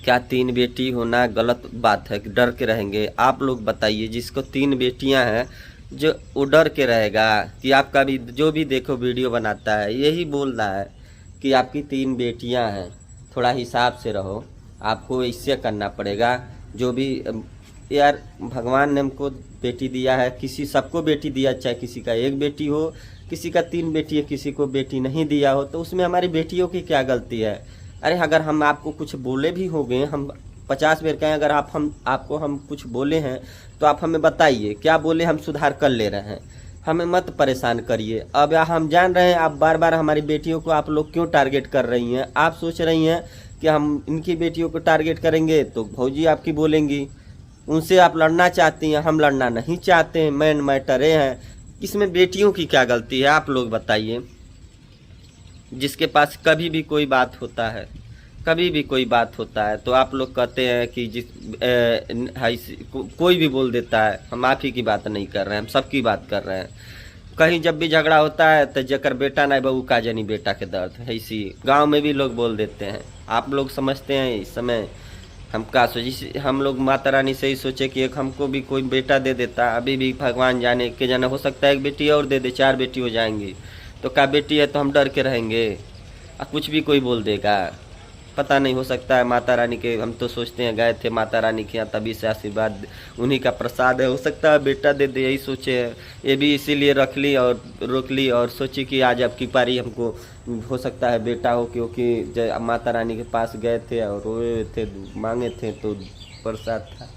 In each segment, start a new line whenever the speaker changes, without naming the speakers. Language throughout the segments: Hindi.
क्या 3 बेटी होना गलत बात है कि डर के रहेंगे? आप लोग बताइए, जिसको 3 बेटियां हैं जो वो डर के रहेगा कि आपका भी जो भी देखो वीडियो बनाता है यही बोल रहा है कि आपकी 3 बेटियां हैं, थोड़ा हिसाब से रहो, आपको इससे करना पड़ेगा। जो भी यार भगवान ने हमको बेटी दिया है, किसी सबको बेटी दिया, चाहे किसी का 1 बेटी हो, किसी का 3 बेटी है, किसी को बेटी नहीं दिया हो, तो उसमें हमारी बेटियों की क्या गलती है? अरे अगर हम आपको कुछ बोले भी हो गए, हम 50 बार कहें, अगर आपको हम कुछ बोले हैं तो आप हमें बताइए क्या बोले, हम सुधार कर ले रहे हैं, हमें मत परेशान करिए। अब हम जान रहे हैं आप बार बार हमारी बेटियों को आप लोग क्यों टारगेट कर रही हैं। आप सोच रही हैं कि हम इनकी बेटियों को टारगेट करेंगे तो भौजी आपकी बोलेंगी, उनसे आप लड़ना चाहती हैं, हम लड़ना नहीं चाहते हैं, मैन मैटरे हैं। इसमें बेटियों की क्या गलती है आप लोग बताइए। जिसके पास कभी भी कोई बात होता है, कभी भी कोई बात होता है तो आप लोग कहते हैं कि कोई भी बोल देता है। हम आप ही की बात नहीं कर रहे हैं, हम सबकी बात कर रहे हैं। कहीं जब भी झगड़ा होता है तो जकर बेटा नहीं बहू का जनी बेटा के दर्द है, इसी गांव में भी लोग बोल देते हैं। आप लोग समझते हैं इस समय हम का सोची, हम लोग माता रानी से ही सोचे कि एक हमको भी कोई बेटा दे देता। अभी भी भगवान जाने के जाने, हो सकता है 1 बेटी और दे दे, 4 बेटी हो जाएंगी। तो क्या बेटी है तो हम डर के रहेंगे? कुछ भी कोई बोल देगा, पता नहीं, हो सकता है माता रानी के, हम तो सोचते हैं गए थे माता रानी के यहाँ तभी से आशीर्वाद उन्हीं का प्रसाद है, हो सकता है बेटा दे दे, यही सोचे हैं। ये भी इसीलिए रख ली और रोक ली और सोची कि आज अब की पारी हमको हो सकता है बेटा हो, क्योंकि माता रानी के पास गए थे और रोए थे, मांगे थे तो प्रसाद था।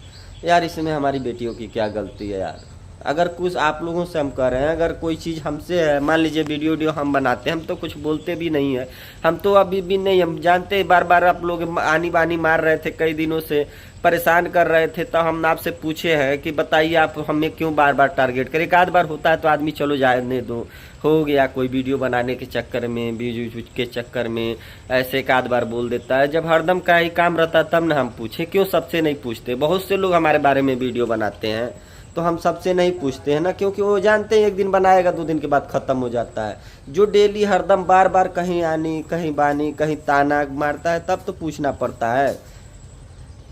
यार इसमें हमारी बेटियों की क्या गलती है यार? अगर कुछ आप लोगों से हम कह रहे हैं, अगर कोई चीज़ हमसे है, मान लीजिए वीडियो हम बनाते हैं, हम तो कुछ बोलते भी नहीं है, हम तो अभी भी नहीं, हम जानते हैं बार बार आप लोग आनी बानी मार रहे थे, कई दिनों से परेशान कर रहे थे, तो हम आपसे पूछे हैं कि बताइए आप हमें क्यों बार बार टारगेट करें। एक आध बार होता है तो आदमी चलो जाने दो, हो गया, कोई वीडियो बनाने के चक्कर में, व्यूज के चक्कर में ऐसे एक आध बार बोल देता है। जब हरदम का ही काम रहता है तब ना हम पूछे, क्यों सबसे नहीं पूछते? बहुत से लोग हमारे बारे में वीडियो बनाते हैं तो हम सबसे नहीं पूछते हैं ना, क्योंकि वो जानते हैं 1 दिन बनाएगा 2 दिन के बाद ख़त्म हो जाता है। जो डेली हरदम बार बार कहीं आनी कहीं बानी कहीं ताना मारता है तब तो पूछना पड़ता है।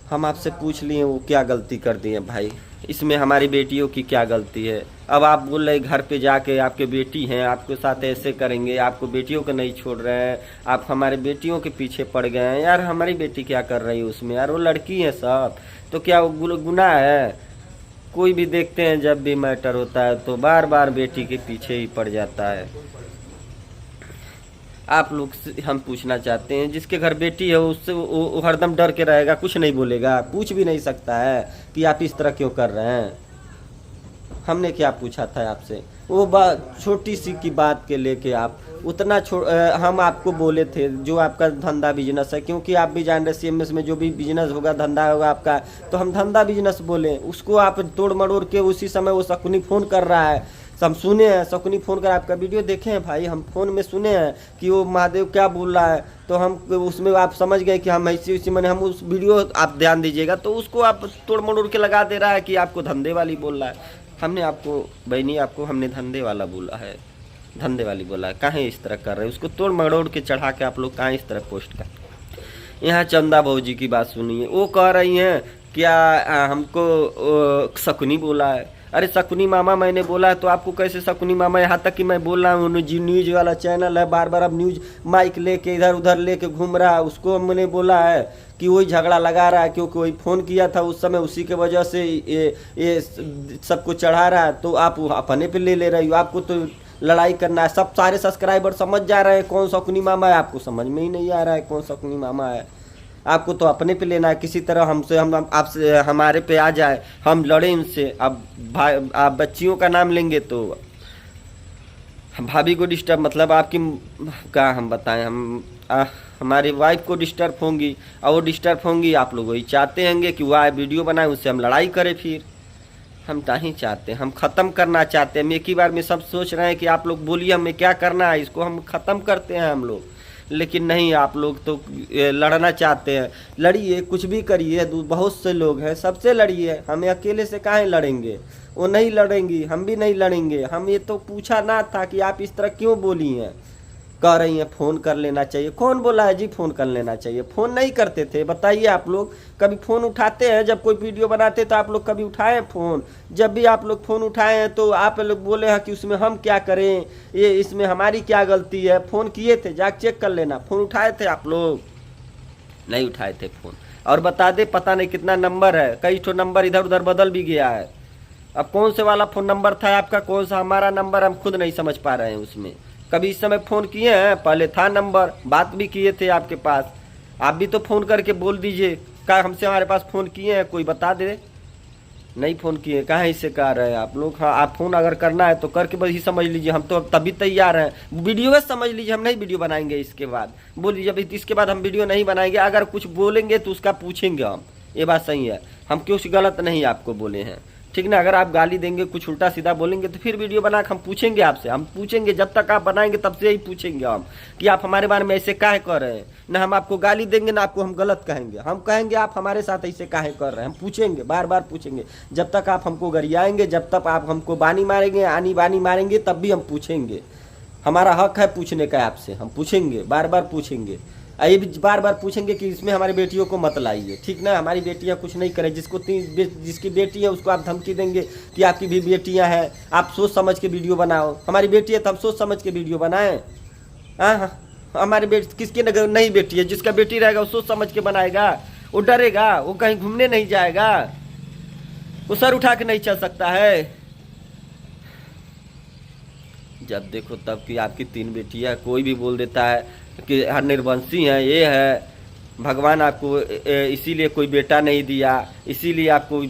हम आपसे पूछ लिए वो क्या गलती कर दी है भाई? इसमें हमारी बेटियों की क्या गलती है? अब आप बोल रहे घर पे जाके आपके बेटी हैं, आपके साथ ऐसे करेंगे, आपको बेटियों को नहीं छोड़ रहे हैं, आप हमारे बेटियों के पीछे पड़ गए हैं। यार हमारी बेटी क्या कर रही है उसमें? यार वो लड़की है सब, तो क्या वो गुनाह है? कोई भी देखते हैं जब भी मैटर होता है तो बार बार बेटी के पीछे ही पड़ जाता है। आप लोग से हम पूछना चाहते हैं, जिसके घर बेटी है उससे वो हरदम डर के रहेगा, कुछ नहीं बोलेगा, पूछ भी नहीं सकता है कि आप इस तरह क्यों कर रहे हैं। हमने क्या पूछा था आपसे? वो बात छोटी सी की बात के लेके आप उतना हम आपको बोले थे जो आपका धंधा बिजनेस है, क्योंकि आप भी जान रहे CMS में जो भी बिजनेस होगा, धंधा होगा आपका, तो हम धंधा बिजनेस बोले, उसको आप तोड़ मड़ोड़ के उसी समय वो शकुनी फ़ोन कर रहा है, हम सुने हैं, शकुनी फ़ोन कर आपका वीडियो देखे हैं भाई, हम फ़ोन में सुने हैं कि वो महादेव क्या बोल रहा है, तो हम उसमें आप समझ गए कि हम ऐसी उसी मैंने हम उस वीडियो आप ध्यान दीजिएगा, तो उसको आप तोड़ मड़ोड़ के लगा दे रहा है कि आपको धंधे वाली बोल रहा है। हमने आपको बहनी आपको हमने धंधे वाला बोला है, धंधे वाली बोला है, काहे इस तरह कर रहे हैं? उसको तोड़ मड़ोड़ के चढ़ा के आप लोग काहे इस तरह पोस्ट कर। यहाँ चंदा भौजी की बात सुनिए, वो कह रही हैं क्या हमको शकुनी बोला है। अरे शकुनी मामा मैंने बोला है तो आपको कैसे शकुनी मामा? यहाँ तक कि मैं बोल रहा हूँ न्यूज़ वाला चैनल है, बार बार अब न्यूज़ माइक लेके इधर उधर लेके घूम रहा है, उसको मैंने बोला है कि वही झगड़ा लगा रहा है, क्योंकि वही फ़ोन किया था उस समय, उसी के वजह से ये सबको चढ़ा रहा है, तो आप अपने पे ले रही हो। आपको तो लड़ाई करना है, सब सारे सब्सक्राइबर समझ जा रहे हैं कौन शकुनी मामा है, आपको समझ में ही नहीं आ रहा है कौन शकुनी मामा है। आपको तो अपने पे लेना है, किसी तरह हमसे हम आपसे हमारे पे आ जाए, हम लड़ें उनसे। अब भाई आप बच्चियों का नाम लेंगे तो भाभी को डिस्टर्ब, मतलब आपकी क्या हम बताएं, हमारी वाइफ को डिस्टर्ब होंगी, और वो डिस्टर्ब होंगी, आप लोग वही चाहते होंगे कि वह वीडियो बनाए, उससे हम लड़ाई करें। फिर हम नहीं चाहते, हम ख़त्म करना चाहते हैं। हम एक ही बार में सब सोच रहे हैं कि आप लोग बोलिए हमें क्या करना है, इसको हम ख़त्म करते हैं हम लोग, लेकिन नहीं, आप लोग तो लड़ना चाहते हैं। लड़िए, कुछ भी करिए, बहुत से लोग हैं, सबसे लड़िए, हमें अकेले से काहे लड़ेंगे? वो नहीं लड़ेंगी, हम भी नहीं लड़ेंगे। हम ये तो पूछा ना था कि आप इस तरह क्यों बोली हैं, कह रही हैं फ़ोन कर लेना चाहिए। कौन बोला है जी फ़ोन कर लेना चाहिए? फ़ोन नहीं करते थे, बताइए आप लोग कभी फ़ोन उठाते हैं? जब कोई वीडियो बनाते तो आप लोग कभी उठाए हैं फ़ोन? जब भी आप लोग फ़ोन उठाए हैं तो आप लोग बोले हैं कि उसमें हम क्या करें, ये इसमें हमारी क्या गलती है? फ़ोन किए थे? जाके चेक कर लेना, फ़ोन उठाए थे आप लोग? नहीं उठाए थे फ़ोन। और बता दे पता नहीं कितना नंबर है, कई ठो नंबर इधर उधर बदल भी गया है। अब कौन से वाला फ़ोन नंबर था आपका, कौन सा हमारा नंबर, हम खुद नहीं समझ पा रहे हैं उसमें। कभी इस समय फ़ोन किए हैं? पहले था नंबर, बात भी किए थे आपके पास। आप भी तो फ़ोन करके बोल दीजिए क्या हमसे हमारे पास फ़ोन किए हैं, कोई बता दे। नहीं फ़ोन किए, कहाँ इससे कह रहे हैं आप लोग? हाँ, आप फ़ोन अगर करना है तो करके बस ही समझ लीजिए, हम तो अब तभी तैयार हैं। वीडियो में समझ लीजिए हम नहीं वीडियो बनाएंगे इसके बाद, बोल लीजिए अभी इसके बाद हम वीडियो नहीं बनाएंगे। अगर कुछ बोलेंगे तो उसका पूछेंगे हम, ये बात सही है। हम कुछ गलत नहीं आपको बोले हैं, ठीक ना? अगर आप गाली देंगे, कुछ उल्टा सीधा बोलेंगे तो फिर वीडियो बना के हम पूछेंगे आपसे। हम पूछेंगे, जब तक आप बनाएंगे तब से ही पूछेंगे हम कि आप हमारे बारे में ऐसे काहे कर रहे हैं। ना हम आपको गाली देंगे ना आपको हम गलत कहेंगे, हम कहेंगे आप हमारे साथ ऐसे काहे कर रहे हैं। हम पूछेंगे, बार बार पूछेंगे। जब तक आप हमको गरियाएंगे, जब तक आप हमको बानी मारेंगे, आनी बानी मारेंगे, तब भी हम पूछेंगे। हमारा हक है पूछने का आपसे, हम पूछेंगे, बार बार पूछेंगे। ये भी बार बार पूछेंगे कि इसमें हमारी बेटियों को मत लाइए, ठीक ना? हमारी बेटियां कुछ नहीं करें। जिसकी बेटी है उसको आप धमकी देंगे कि आपकी भी बेटियां हैं, आप सोच समझ के वीडियो बनाओ। हमारी बेटी है तो हम सोच समझ के वीडियो बनाएं। हाँ, हमारी बेटी किसकी नहीं बेटी है? जिसका बेटी रहेगा वो सोच समझ के बनाएगा, वो डरेगा, वो कहीं घूमने नहीं जाएगा, वो सर उठा के नहीं चल सकता है। जब देखो तब कि आपकी 3 बेटियां, कोई भी बोल देता है कि हर निर्वंशी हैं, ये है, भगवान आपको इसीलिए कोई बेटा नहीं दिया, इसीलिए आपको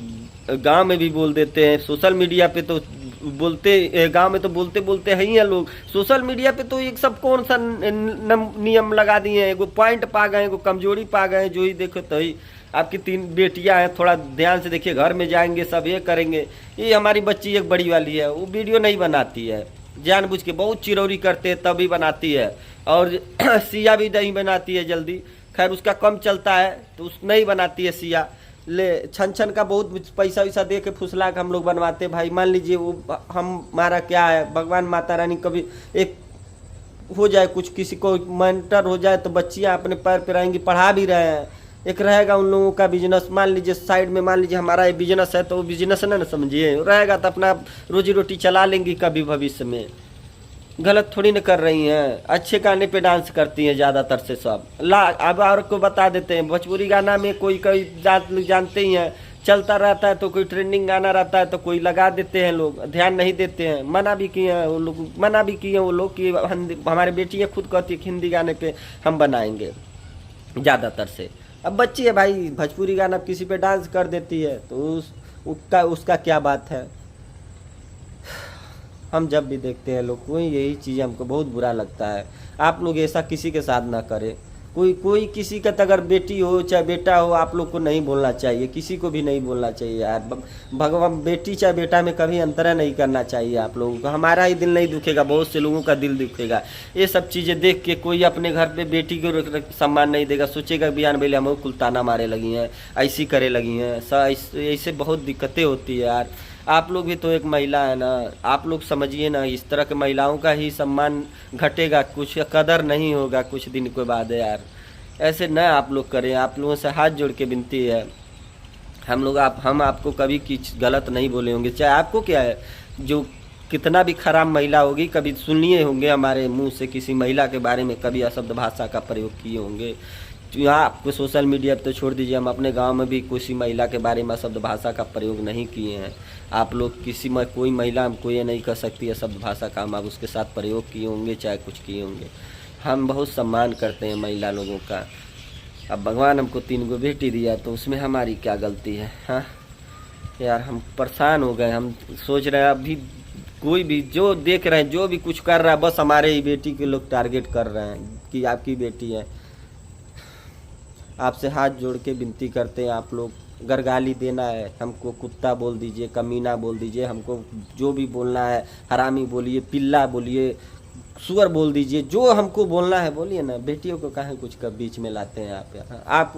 गांव में भी बोल देते हैं, सोशल मीडिया पे तो बोलते, गांव में तो बोलते बोलते हैं ही हैं लोग। सोशल मीडिया पे तो एक सब कौन सा नियम लगा दिए हैं, एगो पॉइंट पा गए, एगो कमजोरी पा गए, जो ही देखो तो ही। आपकी 3 बेटियां हैं, थोड़ा ध्यान से देखिए, घर में जाएंगे सब ये करेंगे। ये हमारी बच्ची एक बड़ी वाली है, वो वीडियो नहीं बनाती है, जानबूझ के बहुत चिरौरी करते हैं तभी बनाती है। और सिया भी नहीं बनाती है जल्दी, खैर उसका कम चलता है तो उस नहीं बनाती है सिया। ले छन का बहुत पैसा वैसा दे के फुसला के हम लोग बनवाते भाई। मान लीजिए वो हमारा क्या है, भगवान माता रानी कभी एक हो जाए, कुछ किसी को मेंटर हो जाए तो बच्चियाँ अपने पैर पर आएंगी, पढ़ा भी रहे हैं। एक रहेगा उन लोगों का बिजनेस, मान लीजिए साइड में, मान लीजिए हमारा ये बिजनेस है तो वो बिजनेस ना समझिए रहेगा तो अपना रोजी रोटी चला लेंगी कभी भविष्य में। गलत थोड़ी न कर रही हैं, अच्छे गाने पे डांस करती हैं ज़्यादातर से सब। अब और को बता देते हैं, भोजपुरी गाना में कोई जानते ही हैं, चलता रहता है तो कोई ट्रेंडिंग गाना रहता है तो कोई लगा देते हैं लोग, ध्यान नहीं देते हैं। मना भी किए हैं वो लोग, मना भी किए वो लोग कि हमारे बेटियाँ खुद कहती है हिंदी गाने पे हम बनाएंगे ज़्यादातर से। अब बच्ची है भाई, भोजपुरी गाना किसी पे डांस कर देती है तो उसका क्या बात है। हम जब भी देखते हैं लोग कोई यही चीज़ हमको बहुत बुरा लगता है। आप लोग ऐसा किसी के साथ ना करें। कोई किसी का अगर बेटी हो चाहे बेटा हो, आप लोग को नहीं बोलना चाहिए, किसी को भी नहीं बोलना चाहिए यार। भगवान बेटी चाहे बेटा में कभी अंतर नहीं करना चाहिए आप लोगों को। हमारा ही दिल नहीं दुखेगा, बहुत से लोगों का दिल दुखेगा ये सब चीज़ें देख के। कोई अपने घर पे बेटी को सम्मान नहीं देगा, सोचेगा बयान बेले हम कुल ताना मारे लगी हैं, ऐसी करे लगी हैं, ऐसे बहुत दिक्कतें होती है यार। आप लोग भी तो एक महिला है ना, आप लोग समझिए ना, इस तरह के महिलाओं का ही सम्मान घटेगा, कुछ कदर नहीं होगा कुछ दिन के बाद यार। ऐसे न आप लोग करें, आप लोगों से हाथ जोड़ के विनती है। हम आपको कभी कुछ गलत नहीं बोले होंगे, चाहे आपको क्या है, जो कितना भी खराब महिला होगी, कभी सुनिए होंगे हमारे मुंह से किसी महिला के बारे में कभी अशब्द भाषा का प्रयोग किए होंगे। यहाँ आपको सोशल मीडिया पे तो छोड़ दीजिए, हम अपने गांव में भी किसी महिला के बारे में शब्द भाषा का प्रयोग नहीं किए हैं। आप लोग कोई महिला हमको ये नहीं कर सकती है शब्द भाषा का हम आप उसके साथ प्रयोग किए होंगे, चाहे कुछ किए होंगे। हम बहुत सम्मान करते हैं महिला लोगों का। अब भगवान हमको 3 गो बेटी दिया तो उसमें हमारी क्या गलती है? हाँ यार, हम परेशान हो गए। हम सोच रहे हैं अभी कोई भी जो देख रहे हैं, जो भी कुछ कर रहा है, बस हमारे ही बेटी के लोग टारगेट कर रहे हैं कि आपकी बेटी है। आपसे हाथ जोड़ के विनती करते हैं, आप लोग अगर गाली देना है हमको कुत्ता बोल दीजिए, कमीना बोल दीजिए, हमको जो भी बोलना है, हरामी बोलिए, पिल्ला बोलिए, सुअर बोल दीजिए, जो हमको बोलना है बोलिए ना। बेटियों को काहे कुछ का बीच में लाते हैं आप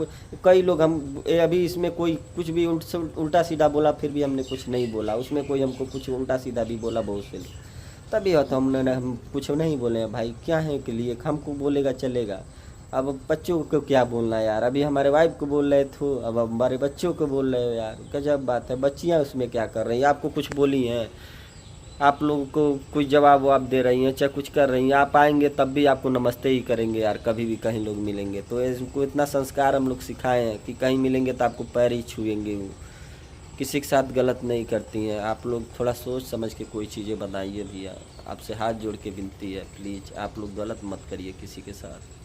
कई लोग हम अभी इसमें कोई कुछ भी उल्टा सीधा बोला फिर भी हमने कुछ नहीं बोला, उसमें कोई हमको कुछ उल्टा सीधा भी बोला बहुत से। तभी होता हम कुछ नहीं बोले हैं भाई, क्या है के लिए हमको बोलेगा चलेगा। अब बच्चों को क्या बोलना यार, अभी हमारे वाइफ को बोल रहे थे, अब हमारे बच्चों को बोल रहे हो यार, गजब बात है। बच्चियां उसमें क्या कर रही हैं, आपको कुछ बोली हैं? आप लोगों को कोई जवाब ववाब दे रही हैं, चाहे कुछ कर रही हैं, आप आएंगे तब भी आपको नमस्ते ही करेंगे यार, कभी भी कहीं लोग मिलेंगे तो। इसको इतना संस्कार हम लोग सिखाए हैं कि कहीं मिलेंगे तो आपको पैर ही छुएंगे वो, किसी के साथ गलत नहीं करती हैं। आप लोग थोड़ा सोच समझ के कोई चीज़ें बताइए भैया, आपसे हाथ जोड़ के विनती है, प्लीज़ आप लोग गलत मत करिए किसी के साथ।